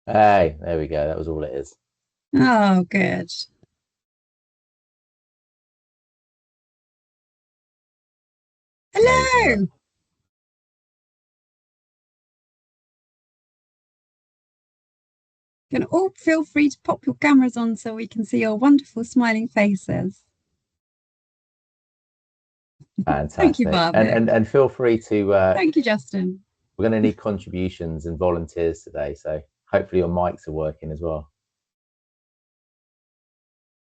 Hey, there we go. That was all it is. Oh, good. Amazing. Look, Hello. Can all feel free to pop your cameras on so we can see your wonderful smiling faces. Thank you, fantastic. And Barbie. and and feel free to. Thank you, Justin. We're going to need contributions and volunteers today, so hopefully your mics are working as well.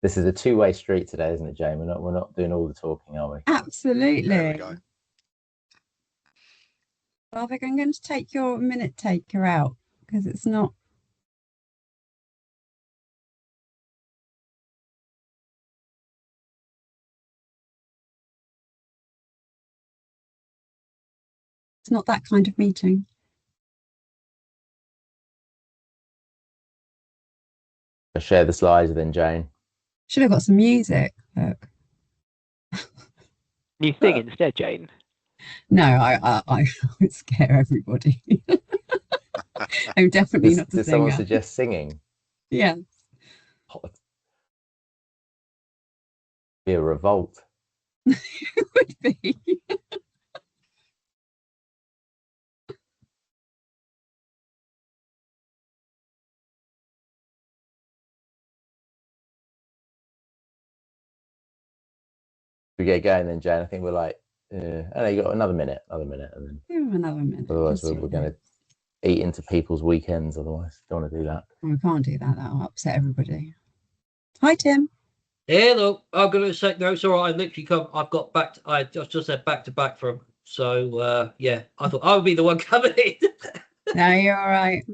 This is a two-way street today, isn't it, Jane? We're not doing all the talking, are we? There we go. Absolutely. Barbie, I'm going to take your minute taker out because it's not that kind of meeting. I'll share the slides then, Jane. Should have got some music. Look. You sing instead, Jane. No, I would scare everybody. I'm definitely not a Did someone singer. suggest singing? Yeah. Be a revolt. It would be. We get going then, Jane. I think we're like, oh, you got another minute, and then Give him another minute. otherwise we're going to eat into people's weekends. Otherwise, don't want to do that. We can't do that. That'll upset everybody. Hi, Tim. Hello, I'm gonna say no. It's all right. I literally come. I've got back. I just said back to back from. So yeah, I thought I would be the one coming in. No, you're all right.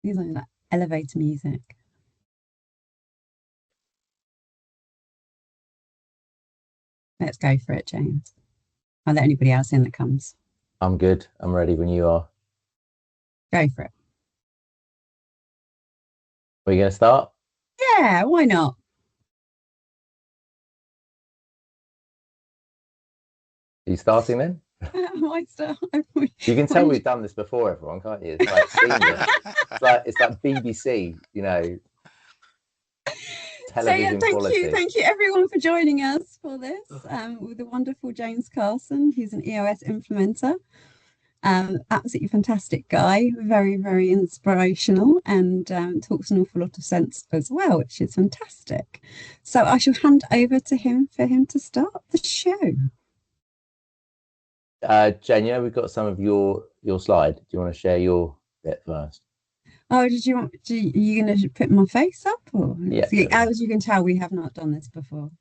These are like elevator music. Let's go for it, James. I'll let anybody else in that comes. I'm good. I'm ready when you are. Go for it. Are you going to start? Yeah, why not? Are you starting then? Why start? You can tell we've done this before, everyone, can't you? It's like seamless. it's like BBC, television quality. Thank you everyone for joining us for this with the wonderful James Carson. He's an EOS implementer. Absolutely fantastic guy, very, very inspirational, and talks an awful lot of sense as well, which is fantastic. So I shall hand over to him for him to start the show. Jane, we've got some of your slide. Do you want to share your bit first? Oh, are you going to put my face up? Or? Yeah. As you can tell, we have not done this before.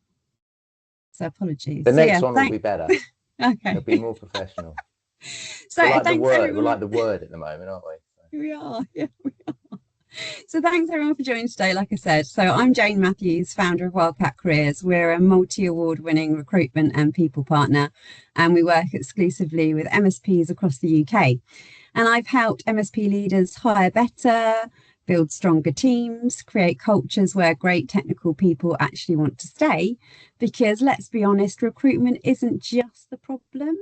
So apologies. The next one will be better. Okay. It'll be more professional. So we're like thanks everyone. We're like the word at the moment, aren't we? We are. Yeah, we are. So thanks everyone for joining today, like I said. So I'm Jane Matthews, founder of Wildcat Careers. We're a multi-award winning recruitment and people partner, and we work exclusively with MSPs across the UK. And I've helped MSP leaders hire better, build stronger teams, create cultures where great technical people actually want to stay. Because let's be honest, recruitment isn't just the problem.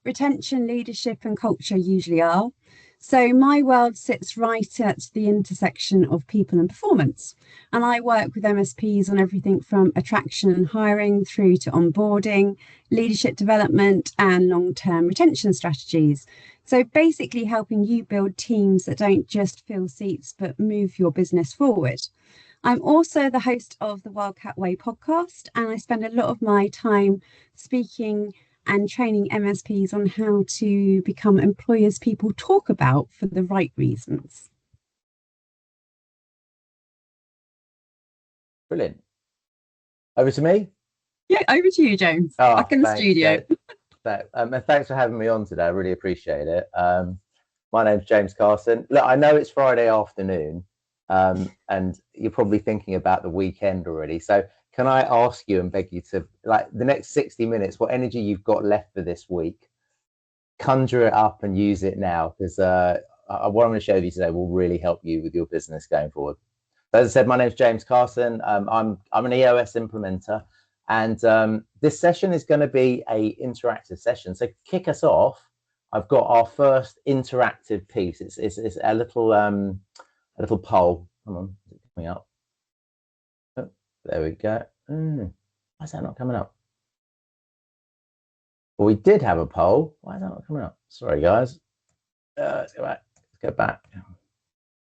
Retention, leadership and culture usually are. So my world sits right at the intersection of people and performance. And I work with MSPs on everything from attraction and hiring through to onboarding, leadership development and long-term retention strategies. So basically helping you build teams that don't just fill seats, but move your business forward. I'm also the host of the Wildcat Way podcast, and I spend a lot of my time speaking and training MSPs on how to become employers people talk about for the right reasons. Brilliant. Over to me? Yeah, over to you, James. Back in the studio. And thanks for having me on today. I really appreciate it. My name's James Carson. Look, I know it's Friday afternoon, and you're probably thinking about the weekend already. So can I ask you and beg you to, like, the next 60 minutes, what energy you've got left for this week, conjure it up and use it now, because what I'm going to show you today will really help you with your business going forward. As I said, my name is James Carson. I'm an EOS implementer, and this session is going to be a interactive session. So kick us off, I've got our first interactive piece. It's a little poll. Come on, is it coming up? Oh, there we go. Why is that not coming up? Well, we did have a poll. Why is that not coming up? Sorry, guys. Let's go back. Let's go back.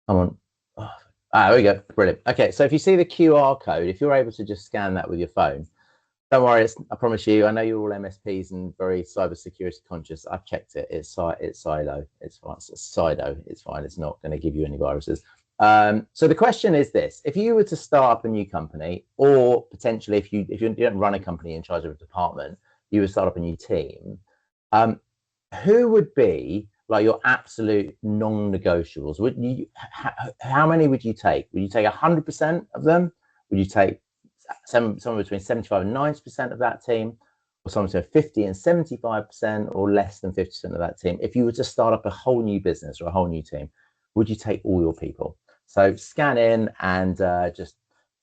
Come on. Oh. There we go. Brilliant. Okay, so if you see the QR code, if you're able to just scan that with your phone, don't worry. I promise you. I know you're all MSPs and very cybersecurity conscious. I've checked it. It's silo. It's fine. It's SIDO. It's fine. It's not going to give you any viruses. So the question is this: if you were to start up a new company, or potentially if you don't run a company in charge of a department, you would start up a new team. Who would be like your absolute non-negotiables? Would you? How many would you take? Would you take 100% of them? Would you take somewhere between 75 and 90% of that team, or somewhere between 50 and 75%, or less than 50% of that team? If you were to start up a whole new business or a whole new team, would you take all your people? So scan in and just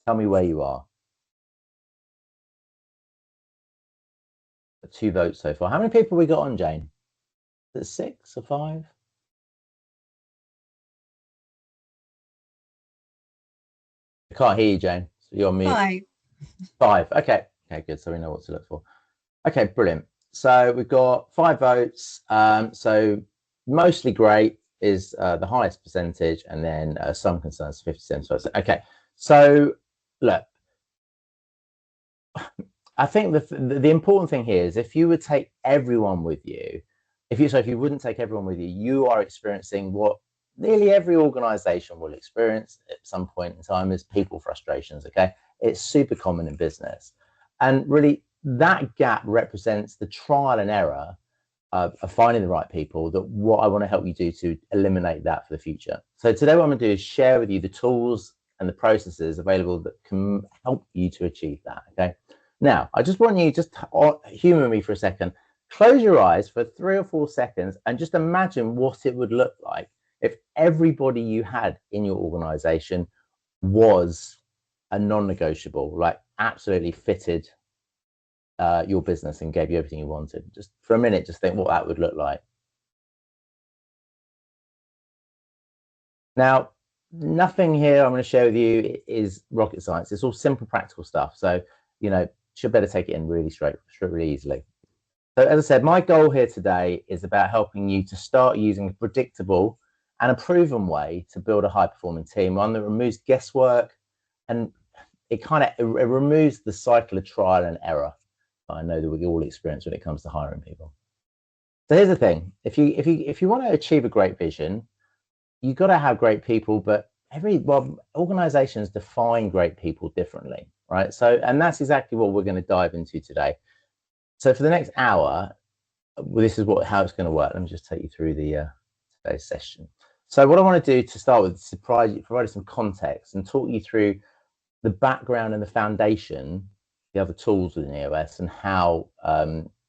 tell me where you are. 2 votes so far. How many people we got on, Jane? Is it 6 or 5? I can't hear you, Jane. So you're on mute. 5. Okay. Okay, good. So we know what to look for. Okay, brilliant. So we've got 5 votes. So mostly great is the highest percentage, and then some concerns 57%. Okay. So look, I think the important thing here is if you would take everyone with you, if you wouldn't take everyone with you, you are experiencing what nearly every organization will experience at some point in time, is people frustrations. Okay, it's super common in business, and really that gap represents the trial and error of finding the right people. That what I want to help you do to eliminate that for the future. So today what I'm going to do is share with you the tools and the processes available that can help you to achieve that. Okay, now I just want you just humor me for a second. Close your eyes for 3 or 4 seconds and just imagine what it would look like if everybody you had in your organization was a non-negotiable, like absolutely fitted your business and gave you everything you wanted. Just for a minute, just think what that would look like. Now, nothing here I'm going to share with you is rocket science. It's all simple, practical stuff. So, you know, should better take it in really really easily. So as I said, my goal here today is about helping you to start using a predictable and a proven way to build a high-performing team, one that removes guesswork, and it removes the cycle of trial and error that I know that we all experience when it comes to hiring people. So here's the thing: if you want to achieve a great vision, you've got to have great people, but organizations define great people differently, right? So, and that's exactly what we're going to dive into today. So for the next hour, this is how it's going to work. Let me just take you through the today's session. So what I want to do to start with is provide you some context and talk you through the background and the foundation, the other tools within EOS, and how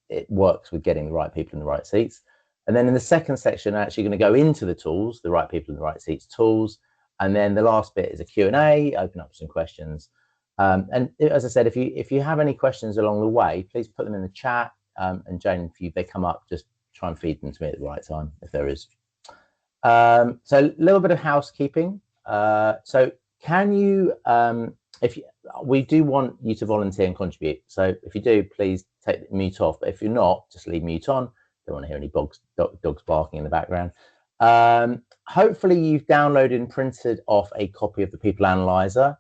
it works with getting the right people in the right seats. And then in the second section, I'm actually going to go into the tools, the right people in the right seats tools. And then the last bit is a Q&A, open up some questions. And as I said, if you have any questions along the way, please put them in the chat. And Jane, if they come up, just try and feed them to me at the right time, if there is. So a little bit of housekeeping. So can you, we do want you to volunteer and contribute. So if you do, please take the mute off. But if you're not, just leave mute on. Don't want to hear any dogs barking in the background. Hopefully you've downloaded and printed off a copy of the People Analyzer.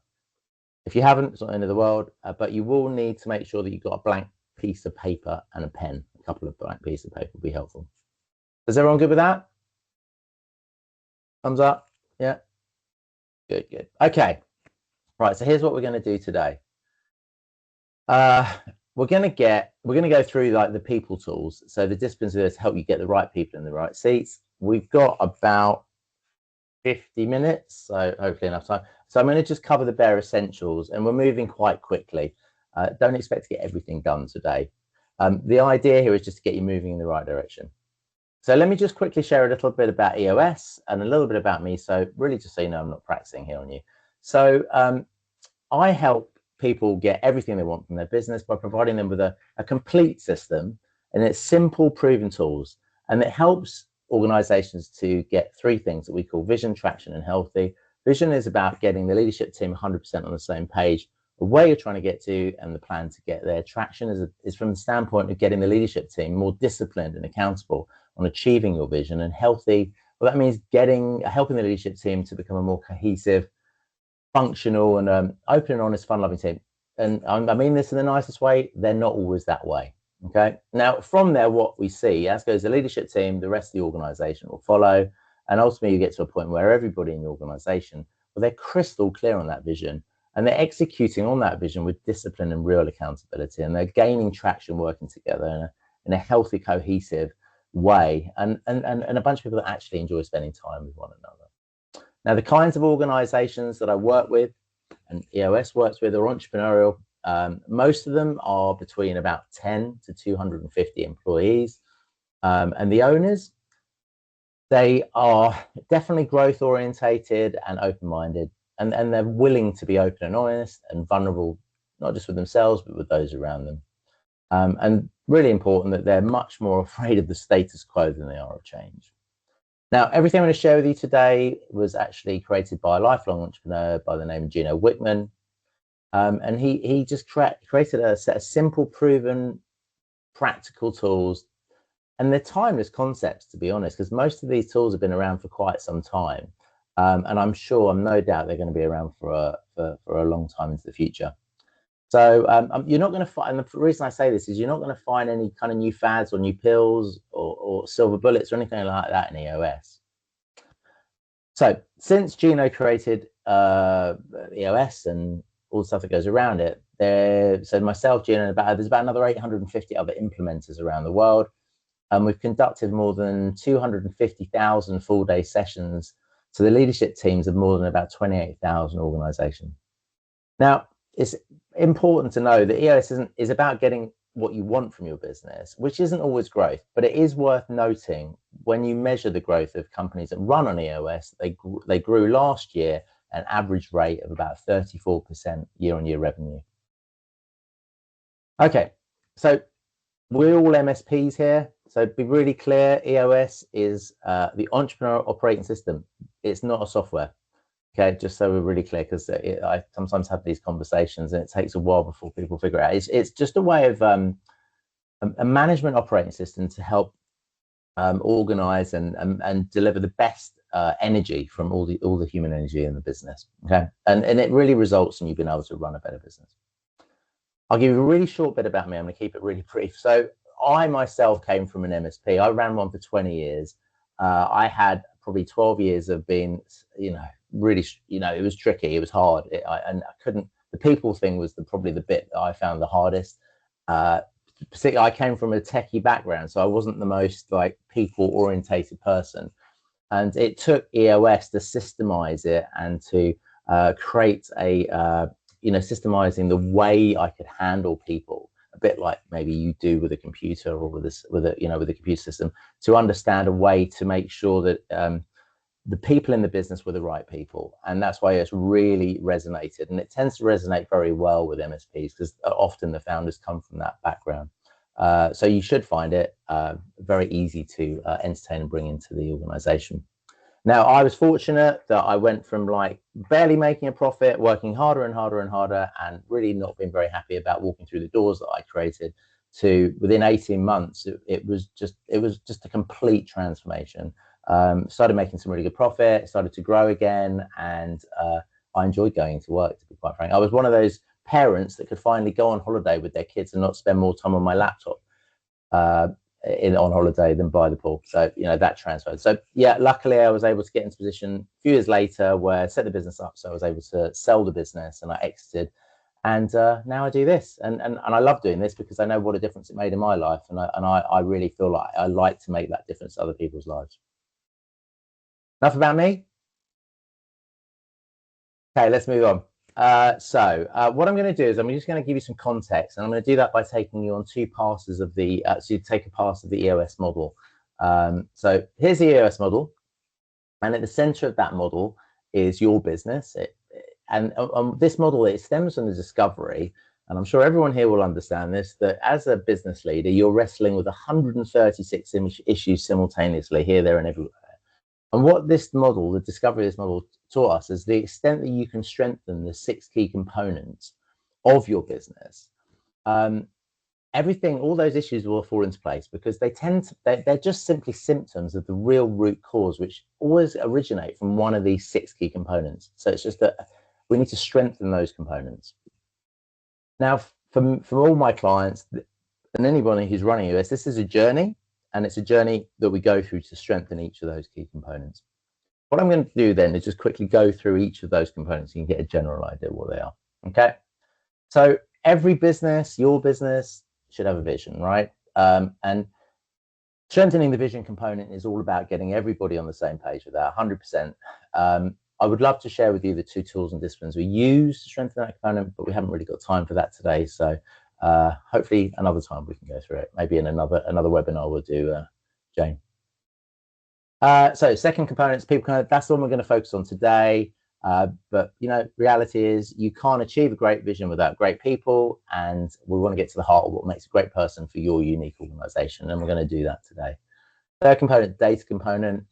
If you haven't, it's not the end of the world, but you will need to make sure that you've got a blank piece of paper and a pen. A couple of blank pieces of paper would be helpful. Is everyone good with that? Thumbs up? Yeah. Good, good. Okay. Right. So here's what we're going to do today. We're going to go through like the people tools. So the disciplines are to help you get the right people in the right seats. We've got about 50 minutes, so hopefully enough time. So I'm going to just cover the bare essentials, and we're moving quite quickly. Don't expect to get everything done today. The idea here is just to get you moving in the right direction. So let me just quickly share a little bit about EOS and a little bit about me. So really just so you know, I'm not practicing here on you. So I help people get everything they want from their business by providing them with a complete system, and it's simple, proven tools. And it helps organizations to get three things that we call vision, traction, and healthy. Vision is about getting the leadership team 100% on the same page, the way you're trying to get to and the plan to get there. Traction is from the standpoint of getting the leadership team more disciplined and accountable on achieving your vision. And healthy, well, that means helping the leadership team to become a more cohesive, functional, and open and honest, fun-loving team. And I mean this in the nicest way, they're not always that way. Okay. Now, from there, what we see, as goes the leadership team, the rest of the organization will follow. And ultimately, you get to a point where everybody in the organization, well, they're crystal clear on that vision, and they're executing on that vision with discipline and real accountability. And they're gaining traction, working together in a healthy, cohesive way. And a bunch of people that actually enjoy spending time with one another. Now, the kinds of organizations that I work with and EOS works with are entrepreneurial. Most of them are between about 10 to 250 employees. And the owners, they are definitely growth orientated and open-minded, and they're willing to be open and honest and vulnerable, not just with themselves, but with those around them. And really important that they're much more afraid of the status quo than they are of change. Now, everything I'm going to share with you today was actually created by a lifelong entrepreneur by the name of Gino Wickman. And he just created a set of simple, proven, practical tools. And they're timeless concepts, to be honest, because most of these tools have been around for quite some time. And I'm no doubt they're going to be around for a long time into the future. So you're not going to find, and the reason I say this is you're not going to find any kind of new fads or new pills or silver bullets or anything like that in EOS. So since Gino created EOS and all the stuff that goes around it, so myself, Gino, there's about another 850 other implementers around the world. And we've conducted more than 250,000 full-day sessions to the leadership teams of more than about 28,000 organizations. Now, it's important to know that EOS is about getting what you want from your business, which isn't always growth, but it is worth noting when you measure the growth of companies that run on EOS, they grew last year an average rate of about 34% year-on-year revenue. Okay, so we're all MSPs here. So be really clear, EOS is the entrepreneur operating system. It's not a software. Okay, just so we're really clear, because I sometimes have these conversations and it takes a while before people figure it out. It's just a way of a management operating system to help organize and deliver the best energy from all the human energy in the business. Okay, and it really results in you being able to run a better business. I'll give you a really short bit about me. I'm going to keep it really brief. So I myself came from an MSP. I ran one for 20 years. I had probably 12 years of being, really, it was tricky. It was hard. And I couldn't, the people thing was probably the bit that I found the hardest. Particularly, I came from a techie background, so I wasn't the most people orientated person. And it took EOS to systemize it and to create systemizing the way I could handle people, a bit like maybe you do with a computer or with a computer system, to understand a way to make sure that the people in the business were the right people. And that's why it's really resonated. And it tends to resonate very well with MSPs because often the founders come from that background. So you should find it very easy to entertain and bring into the organization. Now, I was fortunate that I went from barely making a profit, working harder and harder and harder, and really not being very happy about walking through the doors that I created, to within 18 months, it was just a complete transformation. Started making some really good profit, started to grow again, and I enjoyed going to work, to be quite frank. I was one of those parents that could finally go on holiday with their kids and not spend more time on my laptop on holiday than by the pool. So that transferred. So yeah, luckily I was able to get into position a few years later where I set the business up, so I was able to sell the business and I exited, and now I do this, and I love doing this because I know what a difference it made in my life, and I really feel like I like to make that difference to other people's lives. Enough about me. Okay, let's move on. So what I'm going to do is I'm just going to give you some context, and I'm going to do that by taking you on two passes of the, so you take a pass of the EOS model. So here's the EOS model, and at the center of that model is your business. this model, it stems from the discovery, and I'm sure everyone here will understand this, that as a business leader, you're wrestling with 136 issues simultaneously, here, there, and everywhere. And what this model, the discovery of this model, taught us is the extent that you can strengthen the 6 key components of your business. Everything, all those issues will fall into place, because they're just simply symptoms of the real root cause, which always originate from one of these 6 key components. So it's just that we need to strengthen those components. Now, for all my clients and anybody who's running US, this is a journey, and it's a journey that we go through to strengthen each of those key components. What I'm going to do then is just quickly go through each of those components so you can get a general idea of what they are. Okay, so every business, your business, should have a vision, right? And strengthening the vision component is all about getting everybody on the same page with that, 100%. I would love to share with you the 2 tools and disciplines we use to strengthen that component, but we haven't really got time for that today. So hopefully another time we can go through it. Maybe in another webinar we'll do, Jane. So second component is people component. That's the one we're going to focus on today. But you know, reality is you can't achieve a great vision without great people, and we want to get to the heart of what makes a great person for your unique organization, and we're going to do that today. Third component, data component.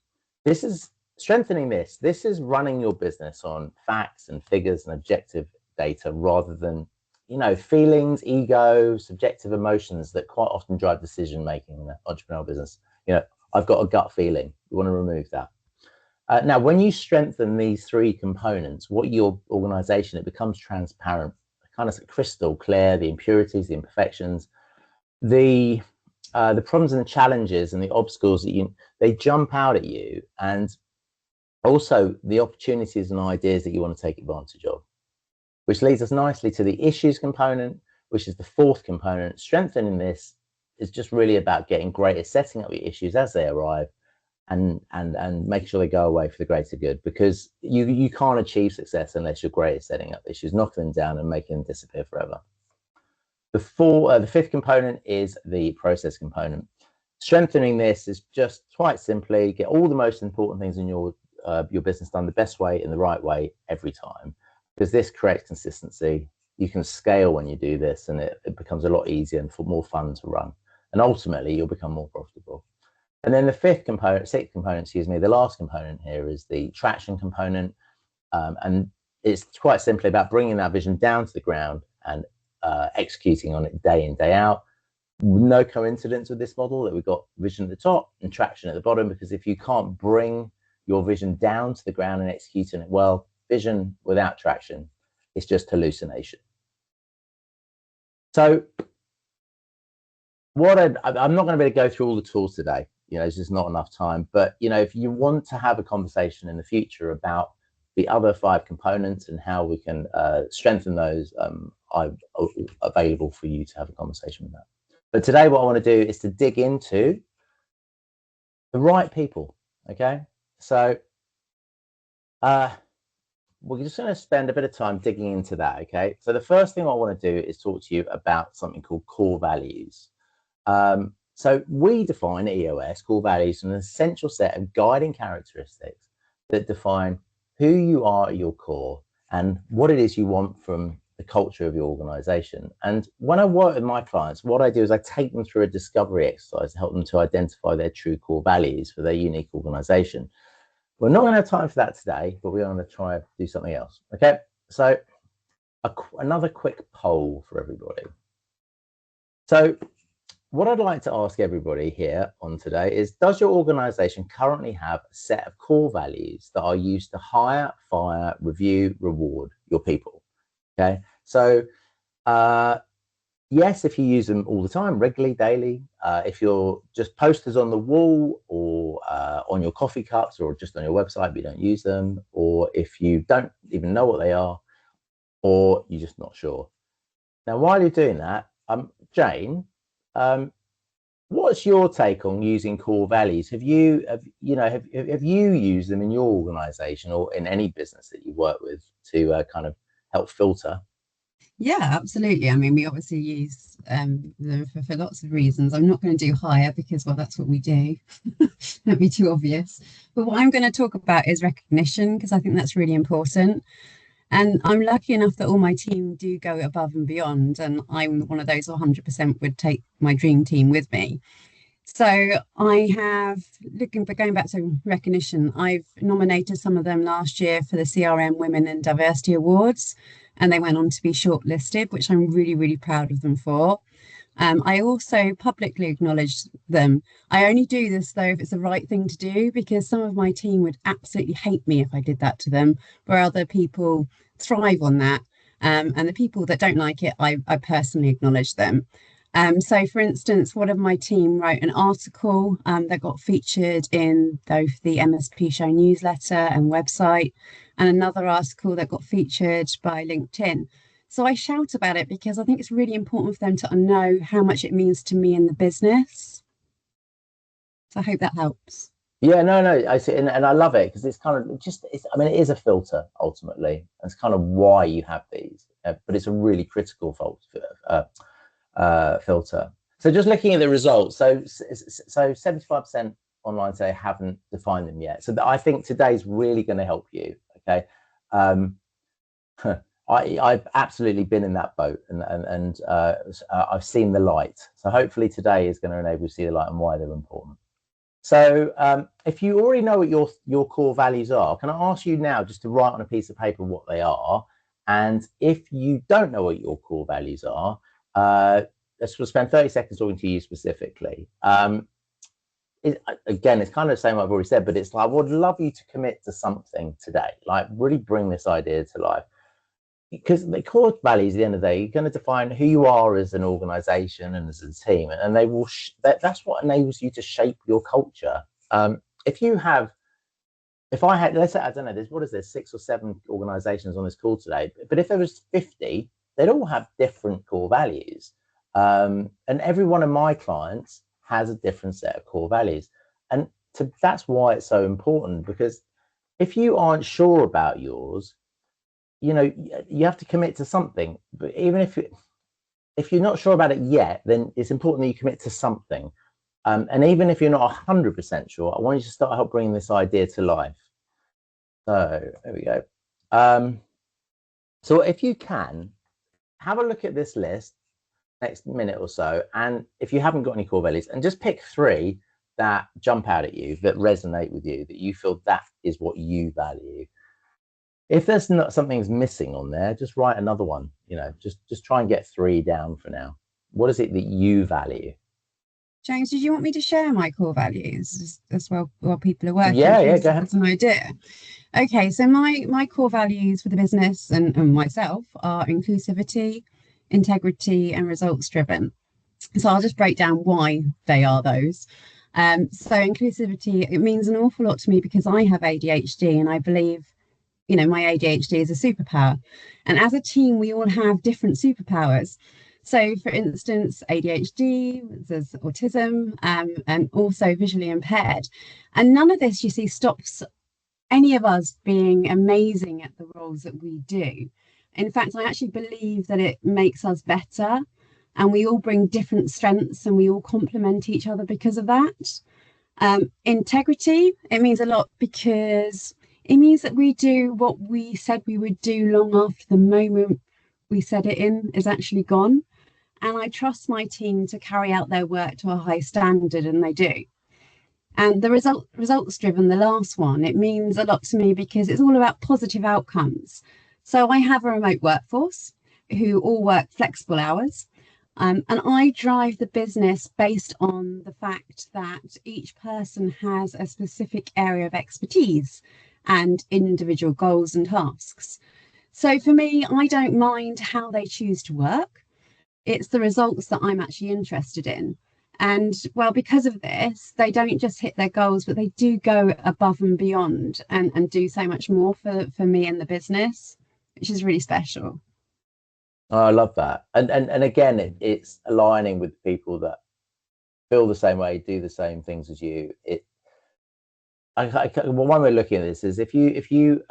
This is strengthening this. This is running your business on facts and figures and objective data, rather than, you know, feelings, ego, subjective emotions that quite often drive decision making in an entrepreneurial business. You know, I've got a gut feeling. We want to remove that. Now, when you strengthen these 3 components, what your organization, it becomes transparent, kind of crystal clear, the impurities, the imperfections, the problems and the challenges and the obstacles that they jump out at you, and also the opportunities and ideas that you want to take advantage of, which leads us nicely to the issues component, which is the 4th component. Strengthening this is just really about getting great at setting up your issues as they arrive, and make sure they go away for the greater good, because you can't achieve success unless you're great at setting up issues, knocking them down and making them disappear forever. The 5th component is the process component. Strengthening this is just quite simply get all the most important things in your business done the best way, in the right way, every time, because this creates consistency. You can scale when you do this, and it becomes a lot easier and more fun to run, and ultimately you'll become more profitable. And then the 6th component, the last component here is the traction component. And it's quite simply about bringing that vision down to the ground and executing on it day in, day out. No coincidence with this model that we've got vision at the top and traction at the bottom, because if you can't bring your vision down to the ground and execute on it well, vision without traction, it's just hallucination. So I'm not going to be able to go through all the tools today. You know, there's just not enough time. But, you know, if you want to have a conversation in the future about the other 5 components and how we can strengthen those, I'm available for you to have a conversation with that. But today what I want to do is to dig into the right people, okay? So we're just going to spend a bit of time digging into that, okay? So the first thing I want to do is talk to you about something called core values. So we define EOS, core values, an essential set of guiding characteristics that define who you are at your core and what it is you want from the culture of your organization. And when I work with my clients, what I do is I take them through a discovery exercise to help them to identify their true core values for their unique organization. We're not going to have time for that today, but we're going to try and do something else. Okay, so another quick poll for everybody. So what I'd like to ask everybody here on today is, does your organization currently have a set of core values that are used to hire, fire, review, reward your people? Okay, so yes, if you use them all the time, regularly, daily, if you're just posters on the wall or on your coffee cups or just on your website but you don't use them, or if you don't even know what they are, or you're just not sure. Now, while you're doing that, Jane, what's your take on using core values? Have you used them in your organization or in any business that you work with to kind of help filter? Yeah, absolutely. I mean, we obviously use them for lots of reasons. I'm not going to do hire because, well, that's what we do. That'd be too obvious. But what I'm going to talk about is recognition, because I think that's really important. And I'm lucky enough that all my team do go above and beyond. And I'm one of those 100% would take my dream team with me. So I have, looking for going back to recognition, I've nominated some of them last year for the CRM Women in Diversity Awards, and they went on to be shortlisted, which I'm really, really proud of them for. I also publicly acknowledge them. I only do this though if it's the right thing to do, because some of my team would absolutely hate me if I did that to them, where other people thrive on that. And the people that don't like it, I personally acknowledge them. So, for instance, one of my team wrote an article that got featured in both the MSP Show newsletter and website, and another article that got featured by LinkedIn. So I shout about it because I think it's really important for them to know how much it means to me in the business. So I hope that helps. Yeah, no, I see, and I love it because it's kind of I mean, it is a filter ultimately. That's kind of why you have these, but it's a really critical filter. So just looking at the results, so 75% online say haven't defined them yet. So I think today's really going to help you. Okay. I've absolutely been in that boat, and I've seen the light. So hopefully today is going to enable you to see the light and why they're important. So if you already know what your core values are, can I ask you now just to write on a piece of paper what they are? And if you don't know what your core values are, let's spend 30 seconds talking to you specifically. Again, it's kind of the same I've already said, but it's like, I would love you to commit to something today, like really bring this idea to life. Because the core values, at the end of the day, you're going to define who you are as an organization and as a team, and they will that's what enables you to shape your culture. If I had, let's say, I don't know, there's 6 or 7 organizations on this call today, but if there was 50, they'd all have different core values, and every one of my clients has a different set of core values, and that's why it's so important, because if you aren't sure about yours, you have to commit to something. But even if you're not sure about it yet, then it's important that you commit to something. And even if you're not 100% sure, I want you to start help bringing this idea to life. So there we go. So if you can, have a look at this list next minute or so, and if you haven't got any core values, and just pick 3 that jump out at you, that resonate with you, that you feel that is what you value. If there's not something's missing on there, just write another one. Just try and get 3 down for now. What is it that you value? James, did you want me to share my core values as well while people are working? Yeah, go ahead. That's an idea. Okay, so my core values for the business and myself are inclusivity, integrity, and results driven. So I'll just break down why they are those. So inclusivity, it means an awful lot to me because I have ADHD, and I believe my ADHD is a superpower. And as a team, we all have different superpowers. So, for instance, ADHD, there's autism, and also visually impaired. And none of this, you see, stops any of us being amazing at the roles that we do. In fact, I actually believe that it makes us better, and we all bring different strengths and we all complement each other because of that. Integrity, it means a lot because it means that we do what we said we would do long after the moment we said it in is actually gone. And I trust my team to carry out their work to a high standard, and they do. And the results driven, the last one, it means a lot to me because it's all about positive outcomes. So I have a remote workforce who all work flexible hours. And I drive the business based on the fact that each person has a specific area of expertise and individual goals and tasks. So for me, I don't mind how they choose to work. It's the results that I'm actually interested in. And well, because of this, they don't just hit their goals, but they do go above and beyond and do so much more for me and the business, which is really special. Oh, I love that. And again, it's aligning with people that feel the same way, do the same things as you. One way of looking at this is if you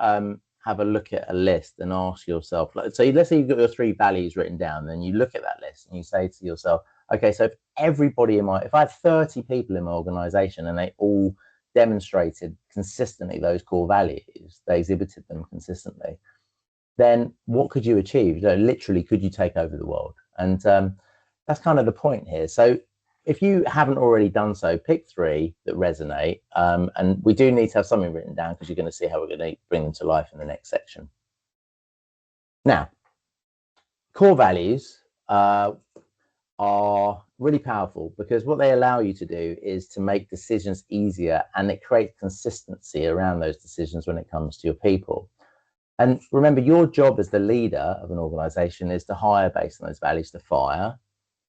have a look at a list and ask yourself, so let's say you've got your 3 values written down, then you look at that list and you say to yourself, okay, so if I had 30 people in my organization and they all demonstrated consistently those core values, they exhibited them consistently, then what could you achieve? Literally, could you take over the world? And that's kind of the point here. So if you haven't already done so, pick 3 that resonate. And we do need to have something written down because you're going to see how we're going to bring them to life in the next section. Now, core values are really powerful because what they allow you to do is to make decisions easier, and it creates consistency around those decisions when it comes to your people. And remember, your job as the leader of an organization is to hire based on those values, to fire.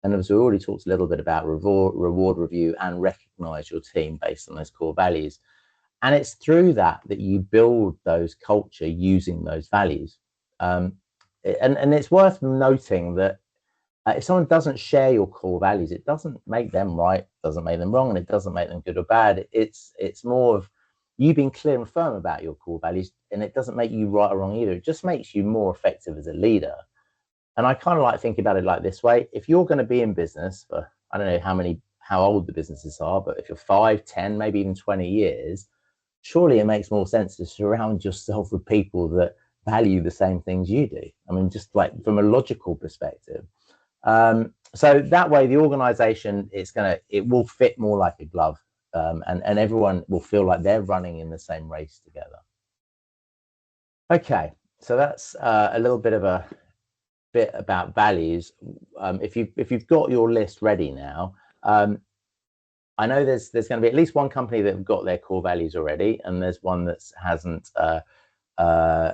And as we already talked a little bit about, reward review and recognize your team based on those core values. And it's through that you build those culture using those values. And it's worth noting that if someone doesn't share your core values, it doesn't make them right, doesn't make them wrong, and it doesn't make them good or bad. It's more of you being clear and firm about your core values, and it doesn't make you right or wrong either. It just makes you more effective as a leader. And I kind of like thinking about it like this way. If you're going to be in business for, I don't know how old the businesses are, but if you're 5, 10, maybe even 20 years, surely it makes more sense to surround yourself with people that value the same things you do. I mean, just like from a logical perspective. So that way the organization, it will fit more like a glove, and everyone will feel like they're running in the same race together. Okay, so that's a little bit of a bit about values. If you've got your list ready now, I know there's going to be at least one company that have got their core values already, and there's one that hasn't,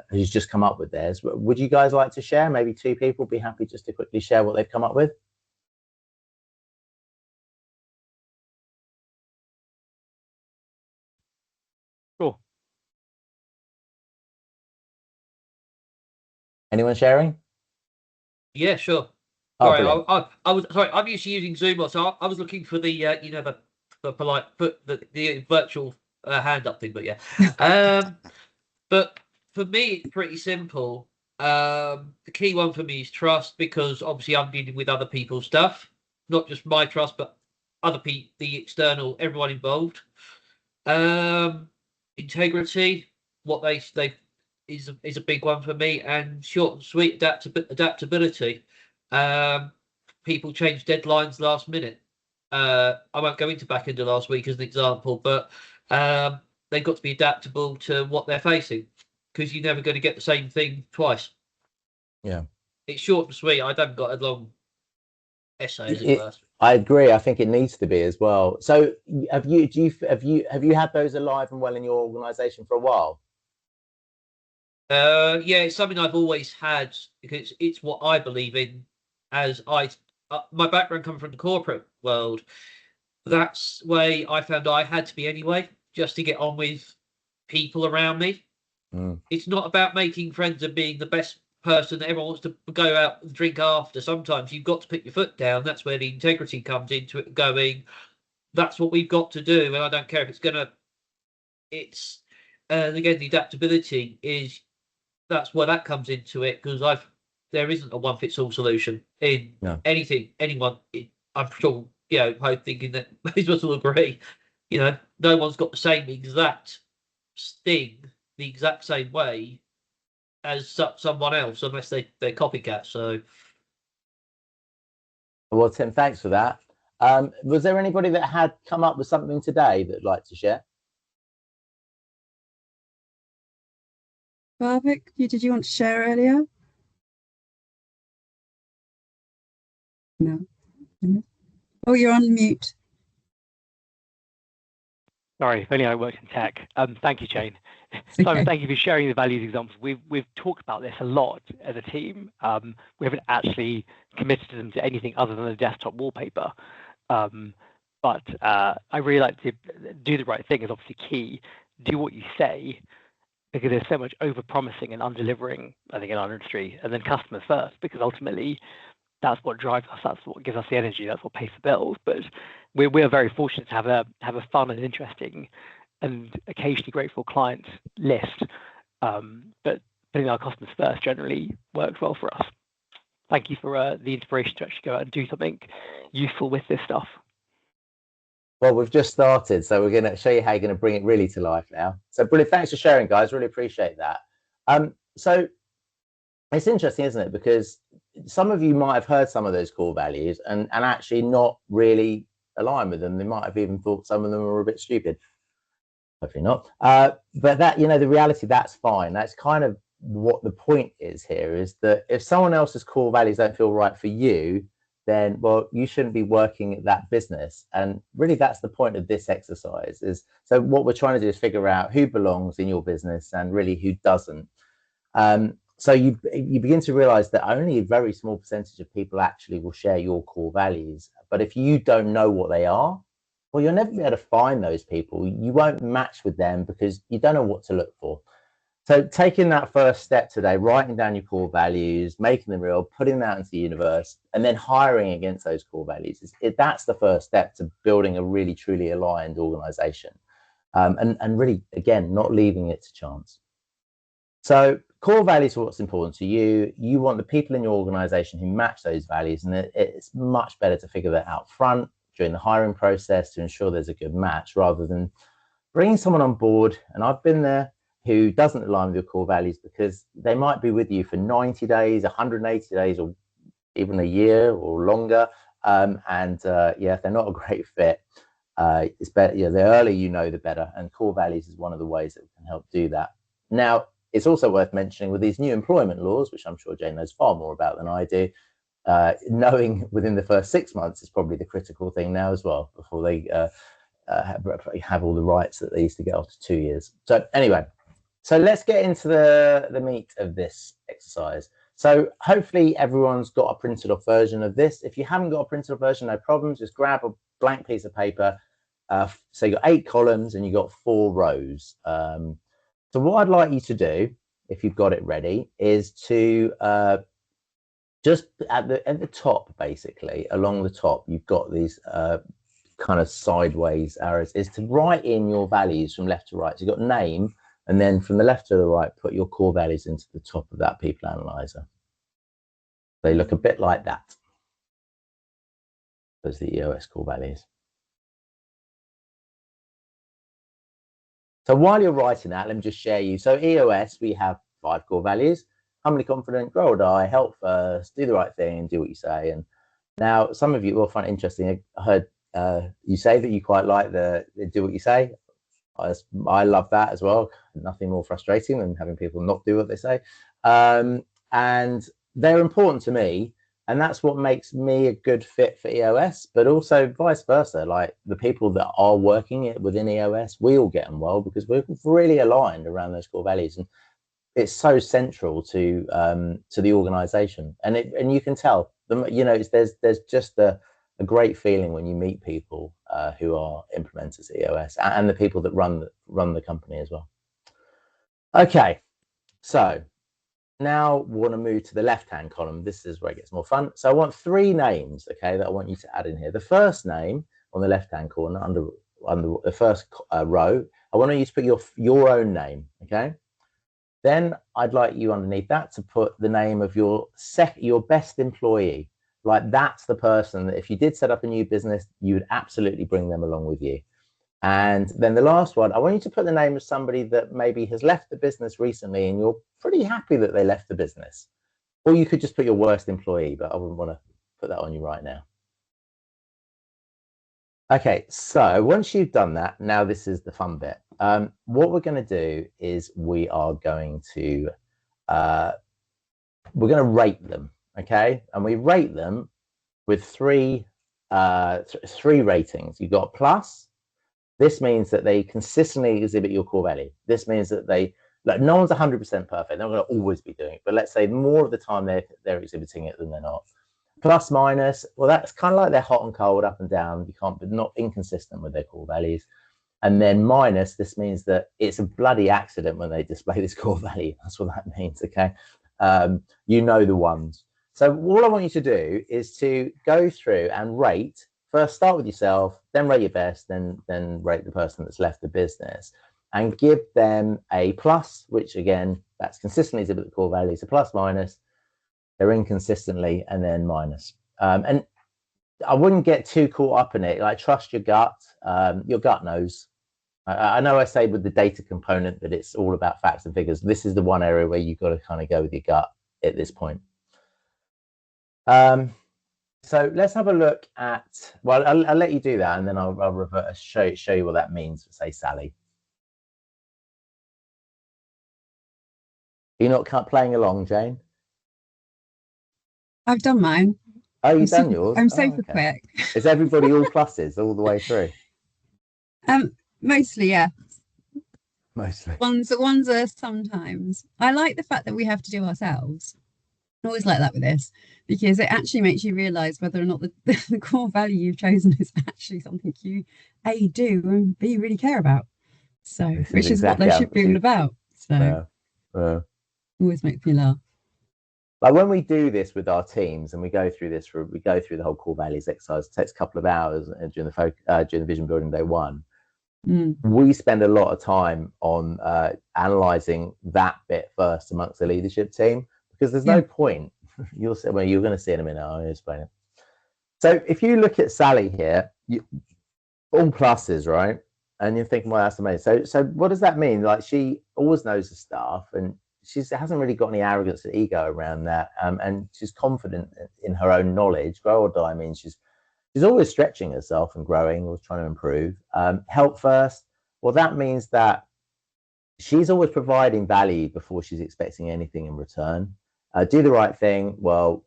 who's just come up with theirs. Would you guys like to share? Maybe 2 people be happy just to quickly share what they've come up with. Sure. Anyone sharing? Yeah, sure. Oh, Sorry, brilliant. I was sorry. I'm used to using Zoom, so I was looking for the the polite the virtual hand up thing. But yeah, but for me it's pretty simple. The key one for me is trust, because obviously I'm dealing with other people's stuff, not just my trust, but other people, the external, everyone involved. Integrity, what they is a big one for me, and short and sweet adaptability. People change deadlines last minute. I won't go into back into last week as an example, but they've got to be adaptable to what they're facing, because you're never going to get the same thing twice. Yeah, it's short and sweet. I haven't got a long essay, as it were. I agree. I think it needs to be as well. So have you had those alive and well in your organization for a while? Yeah, it's something I've always had, because it's what I believe in. As my background comes from the corporate world, that's way I found I had to be anyway, just to get on with people around me. It's not about making friends and being the best person that everyone wants to go out and drink after. Sometimes you've got to put your foot down. That's where the integrity comes into it, going, that's what we've got to do. And I don't care if it's gonna, it's and again, the adaptability is, that's where that comes into it, because there isn't a one fits all solution in anything. Anyone, I'm sure, I'm thinking that most of us will agree. No one's got the same exact thing the exact same way as someone else, unless they're copycats. So, well, Tim, thanks for that. Was there anybody that had come up with something today that'd like to share? Barvik, did you want to share earlier? No. Oh, you're on mute. Sorry, if only I worked in tech. Thank you, Jane. Okay. Simon, thank you for sharing the values examples. We've talked about this a lot as a team. We haven't actually committed them to anything other than a desktop wallpaper. But I really like to do the right thing is obviously key. Do what you say, because there's so much over-promising and under-delivering, I think, in our industry, and then customers first, because ultimately that's what drives us. That's what gives us the energy. That's what pays the bills. But we're very fortunate to have a fun and interesting and occasionally grateful client list. But putting our customers first generally works well for us. Thank you for the inspiration to actually go out and do something useful with this stuff. Well, we've just started, so we're going to show you how you're going to bring it really to life now. So brilliant. Thanks for sharing, guys. Really appreciate that. So it's interesting, isn't it? Because some of you might have heard some of those core values and actually not really align with them. They might have even thought some of them were a bit stupid. Hopefully not. But that, the reality, that's fine. That's kind of what the point is here, is that if someone else's core values don't feel right for you, then, well, you shouldn't be working at that business. And really, that's the point of this exercise. Is so what we're trying to do is figure out who belongs in your business and really who doesn't. So you begin to realize that only a very small percentage of people actually will share your core values. But if you don't know what they are, well, you'll never be able to find those people. You won't match with them because you don't know what to look for. So taking that first step today, writing down your core values, making them real, putting that into the universe, and then hiring against those core values, that's the first step to building a really, truly aligned organization. And really, again, not leaving it to chance. So core values are what's important to you. You want the people in your organization who match those values, and it's much better to figure that out front during the hiring process to ensure there's a good match, rather than bringing someone on board, and I've been there, who doesn't align with your core values, because they might be with you for 90 days, 180 days, or even a year or longer. If they're not a great fit, it's better, the earlier you know, the better. And core values is one of the ways that can help do that. Now, it's also worth mentioning with these new employment laws, which I'm sure Jane knows far more about than I do, knowing within the first 6 months is probably the critical thing now as well, before they have all the rights that they used to get after 2 years. So anyway, so let's get into the meat of this exercise. So hopefully everyone's got a printed off version of this. If you haven't got a printed off version, no problem. Just grab a blank piece of paper. So you've got 8 columns and you've got 4 rows. So what I'd like you to do, if you've got it ready, is to just at the top, basically, along the top, you've got these kind of sideways arrows, is to write in your values from left to right. So you've got name, and then from the left to the right, put your core values into the top of that people analyzer. They look a bit like that. Those are the EOS core values. So while you're writing that, let me just share you. So EOS, we have 5 core values: humbly confident, grow or die, help first, do the right thing, do what you say. And now some of you will find it interesting. I heard you say that you quite like the do what you say. I love that as well. Nothing more frustrating than having people not do what they say. And they're important to me. And that's what makes me a good fit for EOS, but also vice versa. Like the people that are working within EOS, we all get on well because we're really aligned around those core values. And it's so central to the organization. And you can tell, there's just a great feeling when you meet people who are implementers at EOS, and the people that run the company as well. Okay, so now we want to move to the left-hand column. This is where it gets more fun. So I want 3 names, okay, that I want you to add in here. The first name on the left-hand corner, under the first row, I want you to put your own name, okay? Then I'd like you underneath that to put the name of your best employee. Like that's the person that if you did set up a new business, you would absolutely bring them along with you. And then the last one, I want you to put the name of somebody that maybe has left the business recently and you're pretty happy that they left the business. Or you could just put your worst employee, but I wouldn't want to put that on you right now. Okay, so once you've done that, now this is the fun bit. What we're going to do is we are going to rate them, okay? And we rate them with 3 ratings. You've got plus. This means that they consistently exhibit your core value. This means that no one's 100% perfect. They're not going to always be doing it, but let's say more of the time they're exhibiting it than they're not. Plus minus, well, that's kind of like they're hot and cold, up and down. You can't, but not inconsistent with their core values. And then minus, this means that it's a bloody accident when they display this core value. That's what that means, okay? You know the ones. So all I want you to do is to go through and rate. First, start with yourself, then rate your best, then rate the person that's left the business, and give them a plus, which again, that's consistently exhibit the core values. A plus minus, they're inconsistently, and then minus. And I wouldn't get too caught up in it. Like, trust your gut. Your gut knows. I know I say with the data component that it's all about facts and figures. This is the one area where you've got to kind of go with your gut. at this point. So let's have a look at, well, I'll let you do that, and then I'll revert, show you what that means for, say, Sally. You're not playing along, Jane? I've done mine. Oh, you've done yours? I'm super quick. Is everybody all pluses all the way through? Mostly, yeah. Mostly. Ones are sometimes. I like the fact that we have to do ourselves. I always like that with this, because it actually makes you realise whether or not the core value you've chosen is actually something you A, do, and B, really care about. So, which is exactly what they should be all about. So, always makes me laugh. Like when we do this with our teams, and we go through the whole core values exercise. It takes a couple of hours during the vision building day one. We spend a lot of time on analysing that bit first amongst the leadership team, because there's no point. You're going to see in a minute. I'll explain it. So if you look at Sally here, all pluses, right? And you're thinking, well, that's amazing. So what does that mean? Like, she always knows the stuff, and she hasn't really got any arrogance or ego around that, and she's confident in her own knowledge. Grow or die means she's always stretching herself and growing, always trying to improve. Help first. Well, that means that she's always providing value before she's expecting anything in return. Do the right thing. Well,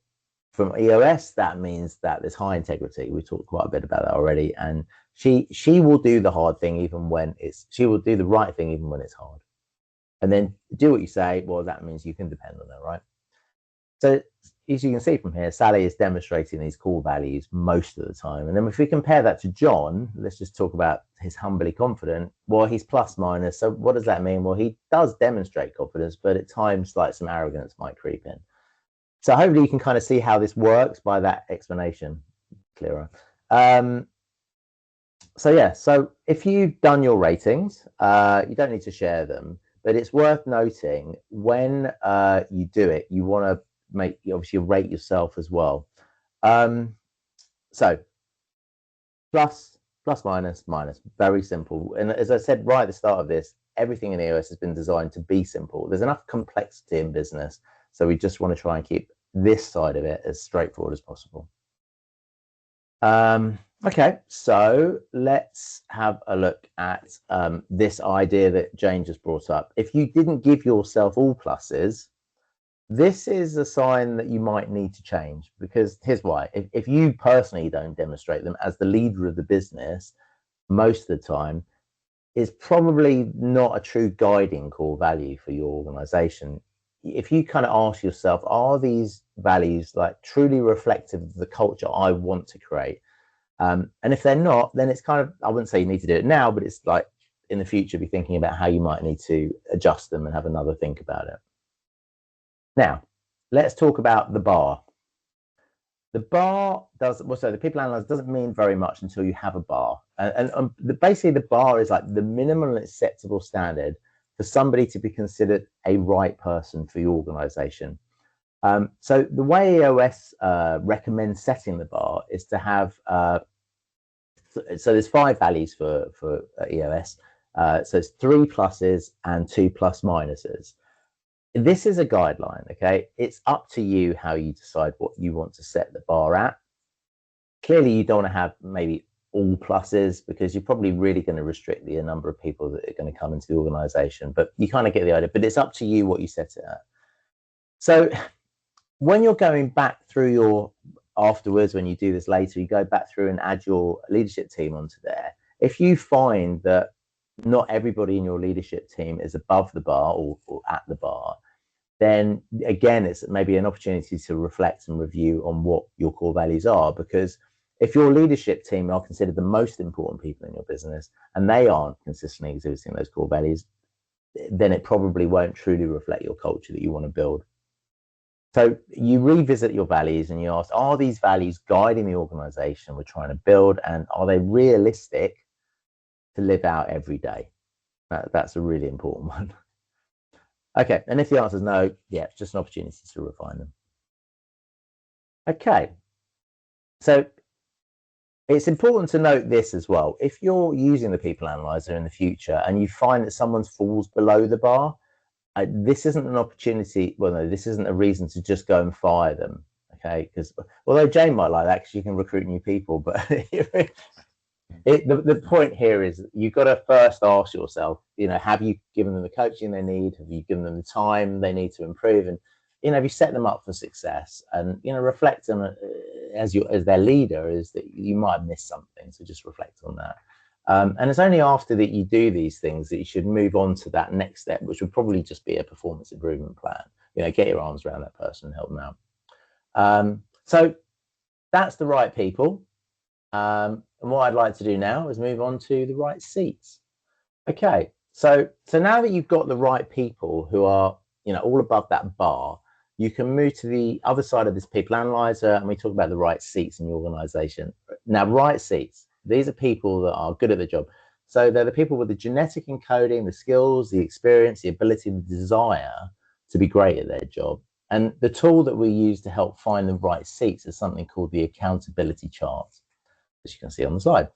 from EOS, that means that there's high integrity. We talked quite a bit about that already. And she will do the hard thing even when she will do the right thing even when it's hard. And then do what you say. Well, that means you can depend on her, right? So as you can see from here, Sally is demonstrating these core values most of the time. And then if we compare that to John, let's just talk about his humbly confident. Well, he's plus minus. So what does that mean? Well, he does demonstrate confidence, but at times, like, some arrogance might creep in. So hopefully you can kind of see how this works by that explanation clearer. So if you've done your ratings, you don't need to share them, but it's worth noting when you do it, you want to obviously rate yourself as well. So plus, minus, very simple. And as I said right at the start of this, everything in EOS has been designed to be simple. There's enough complexity in business, so we just want to try and keep this side of it as straightforward as possible. Okay, so let's have a look at this idea that Jane just brought up. If you didn't give yourself all pluses, this is a sign that you might need to change, because here's why. If you personally don't demonstrate them as the leader of the business, most of the time, it's probably not a true guiding core value for your organization. If you kind of ask yourself, are these values like truly reflective of the culture I want to create? And if they're not, then it's kind of, I wouldn't say you need to do it now, but it's like in the future, be thinking about how you might need to adjust them and have another think about it. Now, let's talk about the bar. The bar the people analyzer doesn't mean very much until you have a bar. And basically the bar is like the minimum acceptable standard for somebody to be considered a right person for your organization. So the way EOS recommends setting the bar is to have, so there's 5 values for EOS. So it's 3 pluses and 2 plus minuses. This is a guideline, okay? It's up to you how you decide what you want to set the bar at. Clearly, you don't want to have maybe all pluses, because you're probably really going to restrict the number of people that are going to come into the organization, but you kind of get the idea. But it's up to you what you set it at. So when you're going back through afterwards, when you do this later, you go back through and add your leadership team onto there. If you find that not everybody in your leadership team is above the bar or at the bar, then again, it's maybe an opportunity to reflect and review on what your core values are. Because if your leadership team are considered the most important people in your business and they aren't consistently exhibiting those core values, then it probably won't truly reflect your culture that you want to build. So you revisit your values and you ask, are these values guiding the organization we're trying to build, and are they realistic to live out every day? That's a really important one. Okay, and if the answer is no, yeah, it's just an opportunity to refine them. Okay, so it's important to note this as well. If you're using the people analyzer in the future and you find that someone falls below the bar, this isn't an opportunity. Well, no, this isn't a reason to just go and fire them. Okay, because although Jane might like that because you can recruit new people, but the point here is you've got to first ask yourself, have you given them the coaching they need? Have you given them the time they need to improve? And have you set them up for success? And reflect on it as their leader, is that you might have missed something, so just reflect on that. And it's only after that you do these things that you should move on to that next step, which would probably just be a performance improvement plan. Get your arms around that person and help them out. So that's the right people. And what I'd like to do now is move on to the right seats. Okay, so now that you've got the right people who are all above that bar, you can move to the other side of this people analyzer, and we talk about the right seats in your organization. Now, right seats, these are people that are good at the job. So they're the people with the genetic encoding, the skills, the experience, the ability, the desire to be great at their job. And the tool that we use to help find the right seats is something called the accountability chart, as you can see on the slide.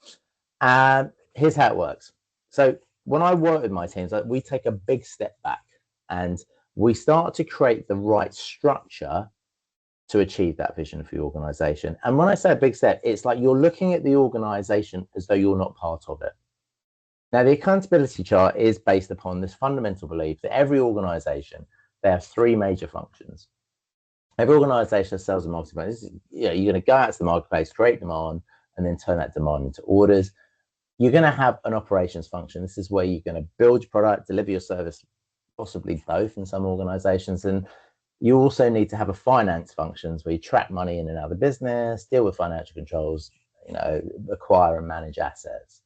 And here's how it works. So when I work with my teams, we take a big step back and we start to create the right structure to achieve that vision for your organization. And when I say a big step, it's like you're looking at the organization as though you're not part of it. Now, the accountability chart is based upon this fundamental belief that every organization, they have three major functions. Every organization has sales and marketing. You're going to go out to the marketplace, create demand, and then turn that demand into orders. You're going to have an operations function. This is where you're going to build your product, deliver your service, possibly both in some organizations. And you also need to have a finance functions where you track money in and out of the business, deal with financial controls, acquire and manage assets.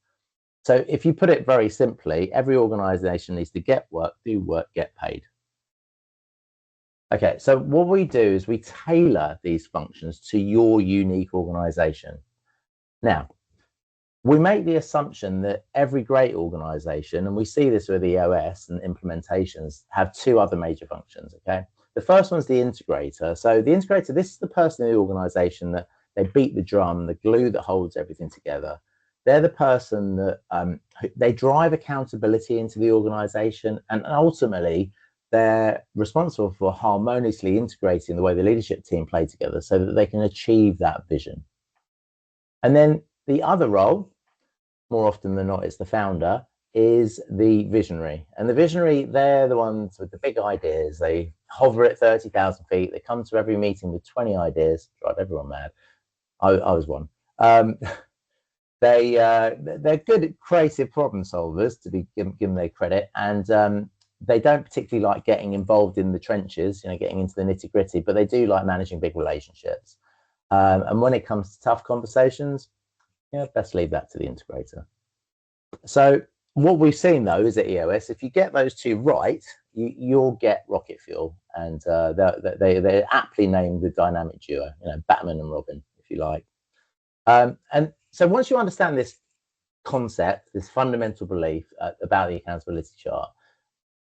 So if you put it very simply, every organization needs to get work, do work, get paid. Okay, so what we do is we tailor these functions to your unique organization. Now, we make the assumption that every great organization, and we see this with EOS and implementations, have two other major functions, okay? The first one's the integrator. So the integrator, this is the person in the organization that they beat the drum, the glue that holds everything together. They're the person that they drive accountability into the organization, and ultimately they're responsible for harmoniously integrating the way the leadership team play together so that they can achieve that vision. And then the other role, more often than not, it's the founder, is the visionary. And the visionary, they're the ones with the big ideas. They hover at 30,000 feet. They come to every meeting with 20 ideas, drive everyone mad. I was one. They're good at creative problem solvers, to be given their credit, and they don't particularly like getting involved in the trenches, getting into the nitty gritty, but they do like managing big relationships. And when it comes to tough conversations, best leave that to the integrator. So what we've seen though is at EOS, if you get those two right, you'll get rocket fuel, and they're aptly named the dynamic duo, Batman and Robin, if you like. And so once you understand this concept, this fundamental belief about the accountability chart,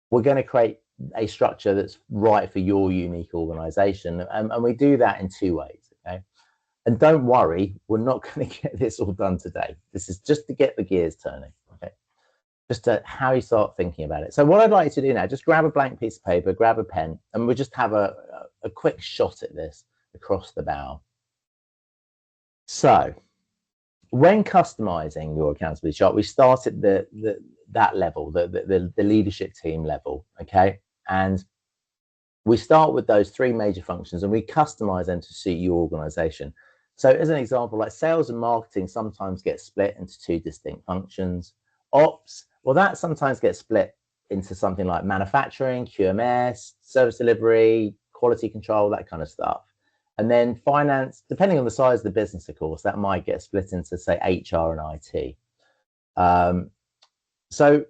we're going to create a structure that's right for your unique organization. And we do that in two ways, okay? And don't worry, we're not going to get this all done today. This is just to get the gears turning, okay? Just to how you start thinking about it. So what I'd like you to do now, just grab a blank piece of paper, grab a pen, and we'll just have a quick shot at this across the bow. So when customizing your accountability chart, we start at that level, the leadership team level, okay? And we start with those three major functions and we customize them to suit your organization. So as an example, like sales and marketing sometimes get split into two distinct functions. Ops, well, that sometimes gets split into something like manufacturing, QMS, service delivery, quality control, that kind of stuff. And then finance, depending on the size of the business, of course, that might get split into, say, HR and IT. So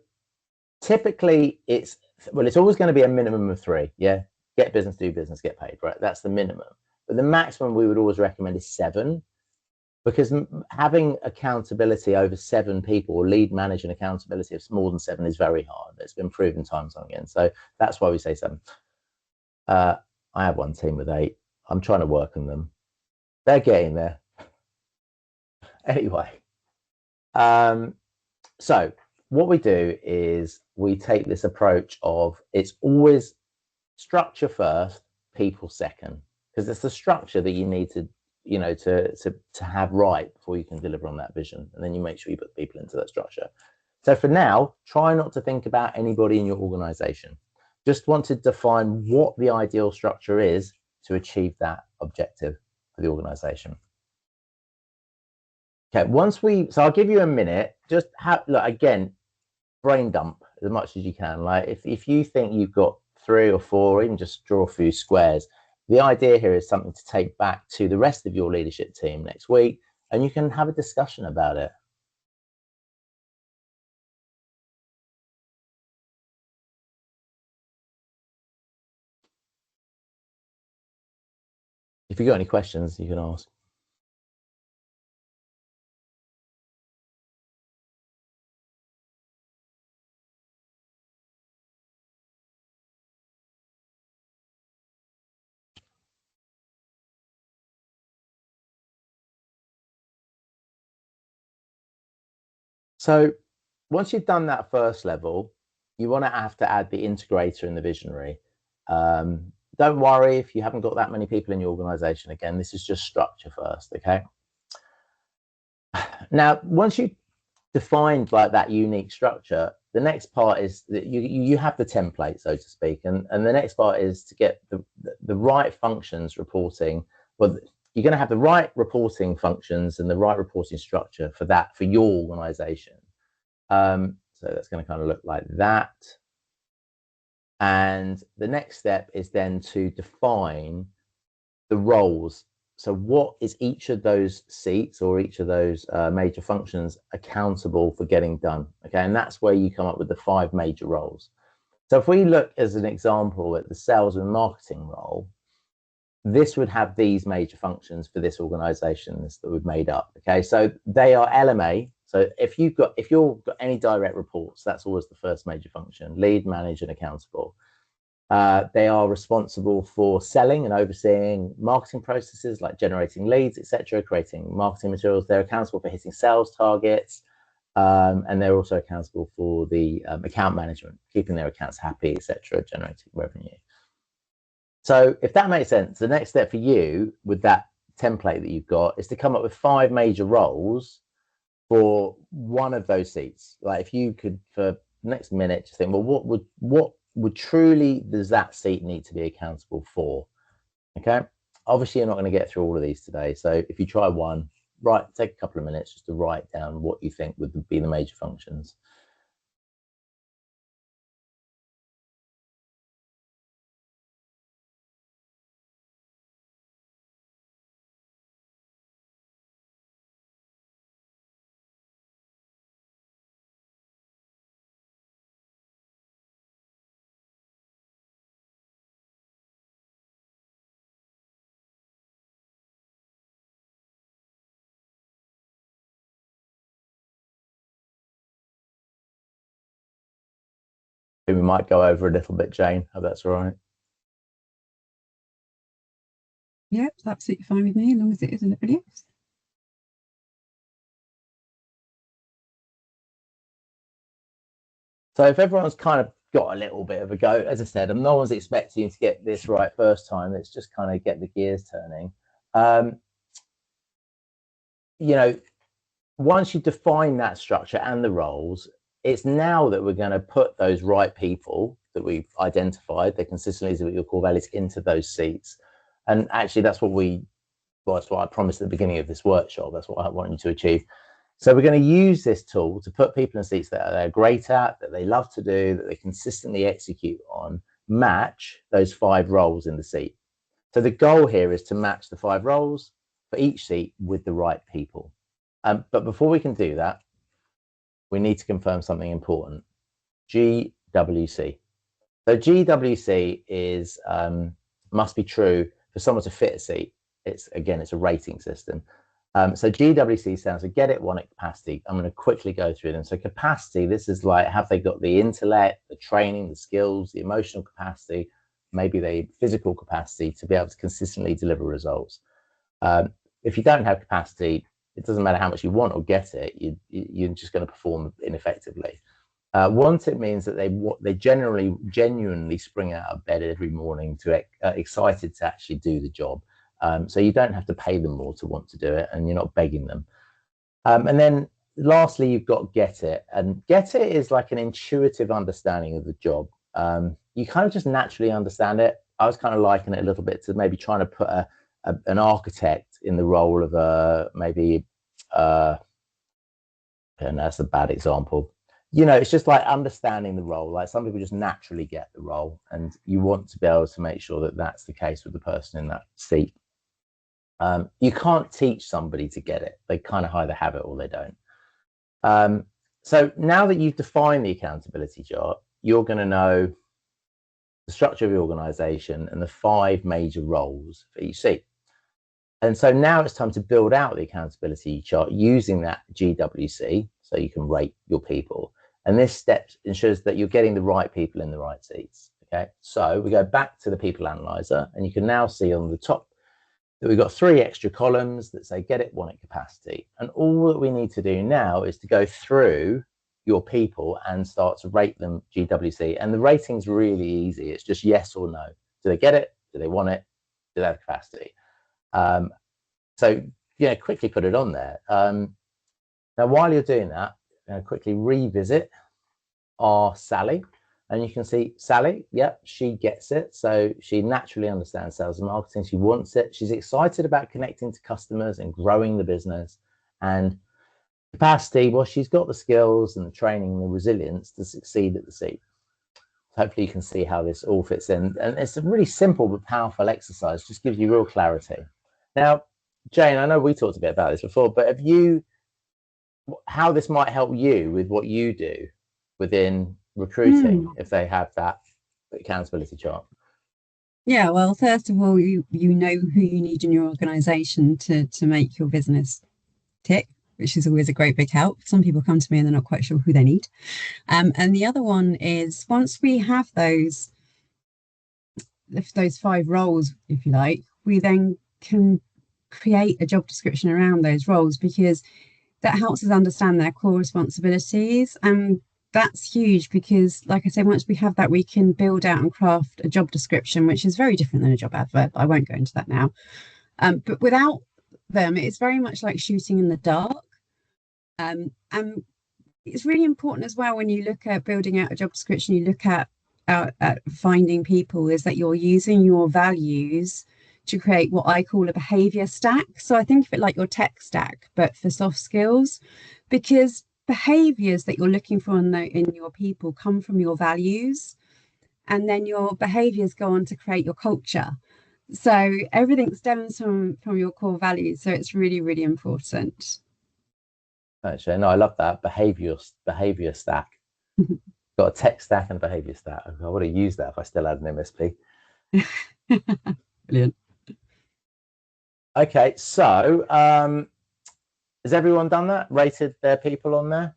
typically it's always going to be a minimum of three. Yeah, get business, do business, get paid, right? That's the minimum. But the maximum we would always recommend is 7, because having accountability over 7 people, or lead managing accountability of more than 7, is very hard. It's been proven time and time again. So that's why we say 7. I have one team with 8. I'm trying to work on them. They're getting there. Anyway, so what we do is we take this approach of it's always structure first, people second, because it's the structure that you need to, you know, to have right before you can deliver on that vision, and then you make sure you put people into that structure. So for now, try not to think about anybody in your organization. Just want to define what the ideal structure is to achieve that objective for the organization. Okay, so I'll give you a minute, just look, again, brain dump as much as you can. Like if you think you've got 3 or 4, or even just draw a few squares, the idea here is something to take back to the rest of your leadership team next week, and you can have a discussion about it. If you've got any questions, you can ask. So once you've done that first level, you want to have to add the integrator and the visionary. Don't worry if you haven't got that many people in your organization. Again, this is just structure first, okay? Now, once you defined like that unique structure, the next part is that you have the template, so to speak, and the next part is to get the right functions reporting. Well, you're going to have the right reporting functions and the right reporting structure for that for your organization. So that's going to kind of look like that. And the next step is then to define the roles. So what is each of those seats or each of those major functions accountable for getting done? Okay, and that's where you come up with the 5 major roles. So if we look as an example at the sales and marketing role, this would have these major functions for this organization that we've made up. Okay, so they are LMA. So if you've got any direct reports, that's always the first major function: lead, manage, and accountable. They are responsible for selling and overseeing marketing processes like generating leads, etc., creating marketing materials. They're accountable for hitting sales targets, and they're also accountable for the account management, keeping their accounts happy, etc., generating revenue. So if that makes sense, the next step for you with that template that you've got is to come up with 5 major roles for one of those seats. Like if you could, for the next minute, just think, well, what would truly does that seat need to be accountable for? Okay, obviously you're not going to get through all of these today, so if you try one, take a couple of minutes just to write down what you think would be the major functions. We might go over a little bit, Jane, if that's all right. Yeah, it's absolutely fine with me, as long as it isn't everybody else. So if everyone's kind of got a little bit of a go, as I said, no one's expecting you to get this right first time. It's just kind of get the gears turning. You know, once you define that structure and the roles, it's now that we're going to put those right people that we've identified, the consistently with your core values, into those seats. And actually, that's what I promised at the beginning of this workshop. That's what I want you to achieve. So we're going to use this tool to put people in seats that they're great at, that they love to do, that they consistently execute on, match those 5 roles in the seat. So the goal here is to match the 5 roles for each seat with the right people. But before we can do that, we need to confirm something important: GWC. So GWC is must be true for someone to fit a seat. It's a rating system. So GWC stands for get it, want it, capacity. I'm going to quickly go through them. So capacity, this is like, have they got the intellect, the training, the skills, the emotional capacity, maybe the physical capacity to be able to consistently deliver results. If you don't have capacity, it doesn't matter how much you want or get it, you're just going to perform ineffectively. Want it means that they genuinely spring out of bed every morning to excited to actually do the job. So you don't have to pay them more to want to do it, and you're not begging them. And then lastly, you've got get it, and get it is like an intuitive understanding of the job. You kind of just naturally understand it. I was kind of liking it a little bit to maybe trying to put an architect in the role of and that's a bad example. It's just like understanding the role. Like some people just naturally get the role, and you want to be able to make sure that that's the case with the person in that seat. You can't teach somebody to get it. They kind of either have it or they don't. So now that you've defined the accountability chart, you're going to know the structure of the organization and the 5 major roles for each seat. And so now it's time to build out the accountability chart using that GWC, so you can rate your people. And this step ensures that you're getting the right people in the right seats. Okay, so we go back to the people analyzer, and you can now see on the top that we've got 3 extra columns that say get it, want it, capacity. And all that we need to do now is to go through your people and start to rate them GWC. And the rating's really easy. It's just yes or no. Do they get it? Do they want it? Do they have capacity? So quickly put it on there. Now, while you're doing that, quickly revisit our Sally, and you can see Sally, yep, she gets it. So she naturally understands sales and marketing. She wants it. She's excited about connecting to customers and growing the business. And capacity, well, she's got the skills and the training and the resilience to succeed at the seat. Hopefully you can see how this all fits in. And it's a really simple but powerful exercise, just gives you real clarity. Now, Jane, I know we talked a bit about this before, but how this might help you with what you do within recruiting if they have that accountability chart? Yeah, well, first of all, you know who you need in your organization to make your business tick, which is always a great big help. Some people come to me and they're not quite sure who they need. And the other one is once we have those 5 roles, if you like, we then can create a job description around those roles, because that helps us understand their core responsibilities. And that's huge because, like I say, once we have that, we can build out and craft a job description, which is very different than a job advert. I won't go into that now. But without them, it's very much like shooting in the dark. And it's really important as well when you look at building out a job description, you look at finding people, is that you're using your values to create what I call a behavior stack. So I think of it like your tech stack, but for soft skills, because behaviors that you're looking for in your people come from your values, and then your behaviors go on to create your culture. So everything stems from your core values. So it's really, really important. Actually, no, I love that behavior stack. Got a tech stack and a behavior stack. I would have used that if I still had an MSP. Brilliant. Okay, so has everyone done that? Rated their people on there?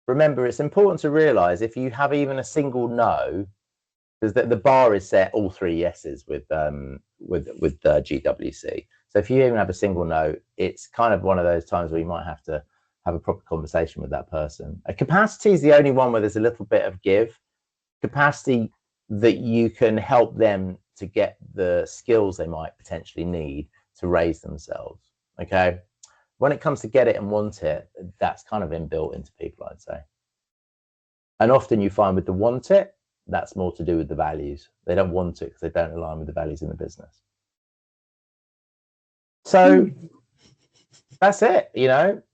Remember, it's important to realize if you have even a single no, because the bar is set all 3 yeses with GWC. So if you even have a single no, it's kind of one of those times where you might have to have a proper conversation with that person. A capacity is the only one where there's a little bit of give. Capacity that you can help them to get the skills they might potentially need to raise themselves. Okay. When it comes to get it and want it, that's kind of inbuilt into people, I'd say. And often you find with the want it, that's more to do with the values. They don't want it because they don't align with the values in the business. So that's it.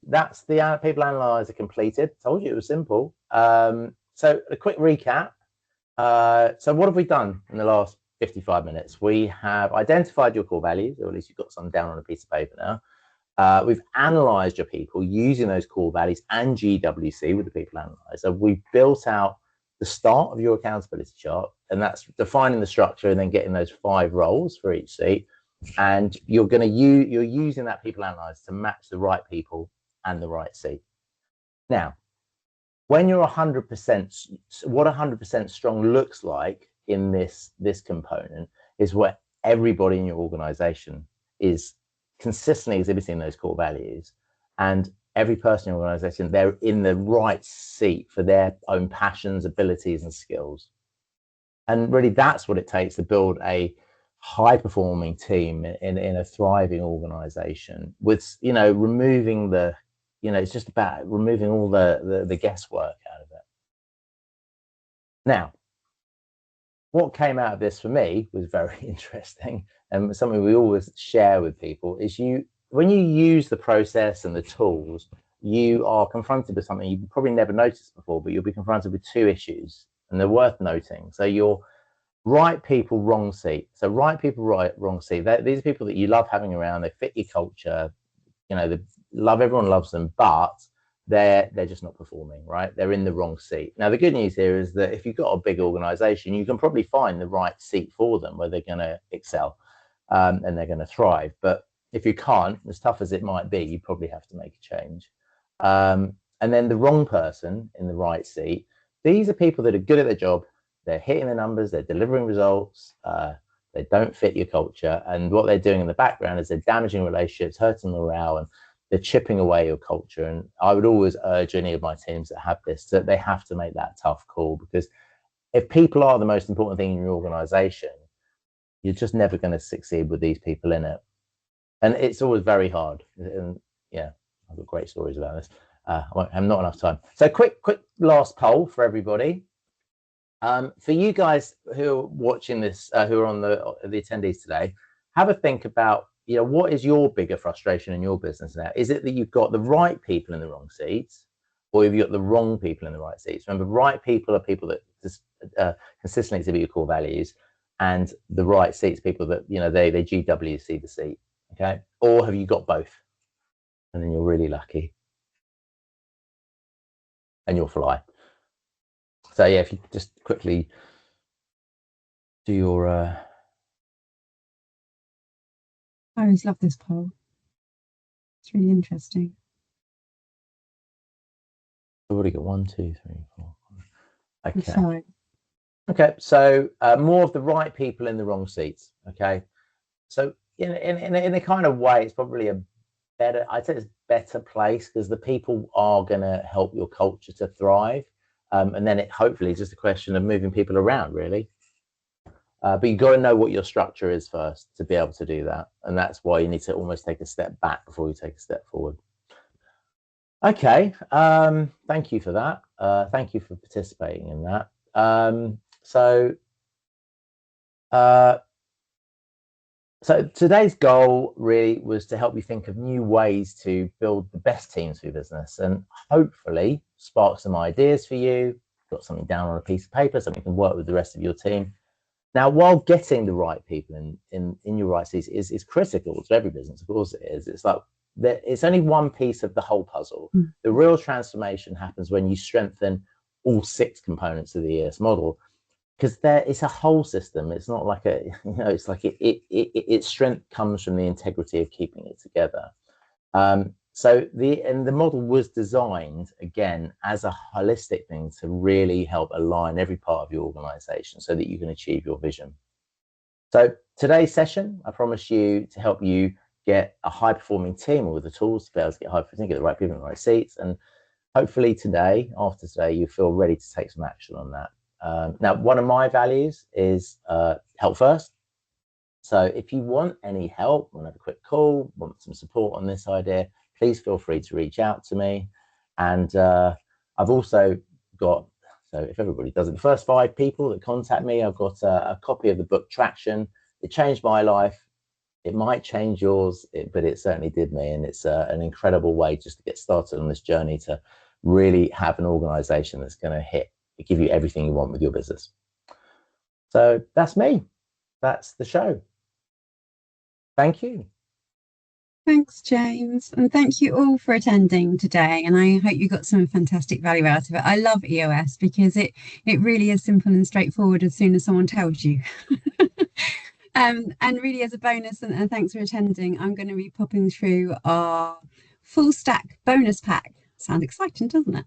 That's the people analyzer completed. Told you it was simple. So a quick recap. So what have we done in the last 55 minutes? We have identified your core values, or at least you've got some down on a piece of paper now. We've analyzed your people using those core values and GWC with the people analyzer. We've built out the start of your accountability chart, and that's defining the structure and then getting those 5 roles for each seat. And you're using that people analyzer to match the right people and the right seat. Now, when you're 100%, what 100% strong looks like in this component is where everybody in your organization is consistently exhibiting those core values, and every person in the organization, they're in the right seat for their own passions, abilities, and skills. And really, that's what it takes to build a high-performing team in a thriving organization. With, removing the, it's just about removing all the guesswork out of it. Now, what came out of this for me was very interesting, and something we always share with people is when you use the process and the tools, you are confronted with something you probably never noticed before, but you'll be confronted with two issues, and they're worth noting. So you're right people, wrong seat. So right people, wrong seat. These are people that you love having around. They fit your culture. Everyone loves them, but they're just not performing, right? They're in the wrong seat. Now, the good news here is that if you've got a big organization, you can probably find the right seat for them where they're going to excel and they're going to thrive. But if you can't, as tough as it might be, you probably have to make a change. And then the wrong person in the right seat, these are people that are good at their job. They're hitting the numbers, they're delivering results, they don't fit your culture. And what they're doing in the background is they're damaging relationships, hurting morale, and they're chipping away your culture. And I would always urge any of my teams that have this, that they have to make that tough call, because if people are the most important thing in your organization, you're just never going to succeed with these people in it. And it's always very hard. And yeah, I've got great stories about this. I have not enough time. So quick last poll for everybody. For you guys who are watching this, who are on the attendees today, have a think about, what is your bigger frustration in your business now? Is it that you've got the right people in the wrong seats, or have you got the wrong people in the right seats? Remember, right people are people that just consistently exhibit your core values, and the right seats, people that, they GWC the seat, okay? Or have you got both? And then you're really lucky. And you'll fly. So yeah, if you just quickly do your... I always love this poll. It's really interesting. I've already got 1, 2, 3, 4. Okay. Sorry. Okay, so more of the right people in the wrong seats. Okay, so in a kind of way, it's probably a better, I'd say it's a better place, because the people are going to help your culture to thrive, and then it hopefully is just a question of moving people around, really. But you've got to know what your structure is first to be able to do that, and that's why you need to almost take a step back before you take a step forward. Okay, thank you for that. Thank you for participating in that. So today's goal really was to help you think of new ways to build the best teams for your business, and hopefully spark some ideas for you, got something down on a piece of paper, something you can work with the rest of your team. Now, while getting the right people in your right seats is critical to every business, of course it is. It's like it's only one piece of the whole puzzle. The real transformation happens when you strengthen all 6 components of the ES model, because it's a whole system. It's not like it's like its strength comes from the integrity of keeping it together. So the model was designed, again, as a holistic thing to really help align every part of your organization so that you can achieve your vision. So today's session, I promise you to help you get a high performing team with the tools to be able to get get the right people in the right seats. And hopefully after today, you feel ready to take some action on that. Now, one of my values is help first. So if you want any help, want to have a quick call, want some support on this idea, please feel free to reach out to me. And I've also got, so if everybody does it, the first 5 people that contact me, I've got a copy of the book Traction. It changed my life. It might change yours, but it certainly did me. And it's an incredible way just to get started on this journey to really have an organization that's going to give you everything you want with your business. So that's me. That's the show. Thank you. Thanks, James. And thank you all for attending today. And I hope you got some fantastic value out of it. I love EOS because it really is simple and straightforward as soon as someone tells you. And really, as a bonus, and thanks for attending, I'm going to be popping through our full stack bonus pack. Sounds exciting, doesn't it?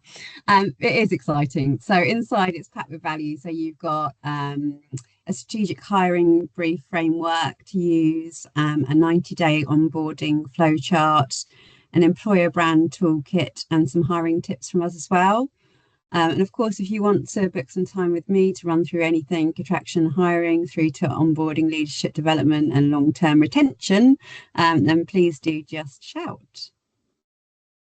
It is exciting. So inside it's packed with value. So you've got a strategic hiring brief framework to use, a 90-day onboarding flowchart, an employer brand toolkit, and some hiring tips from us as well. And of course, if you want to book some time with me to run through anything attraction, hiring, through to onboarding, leadership development, and long-term retention, then please do just shout.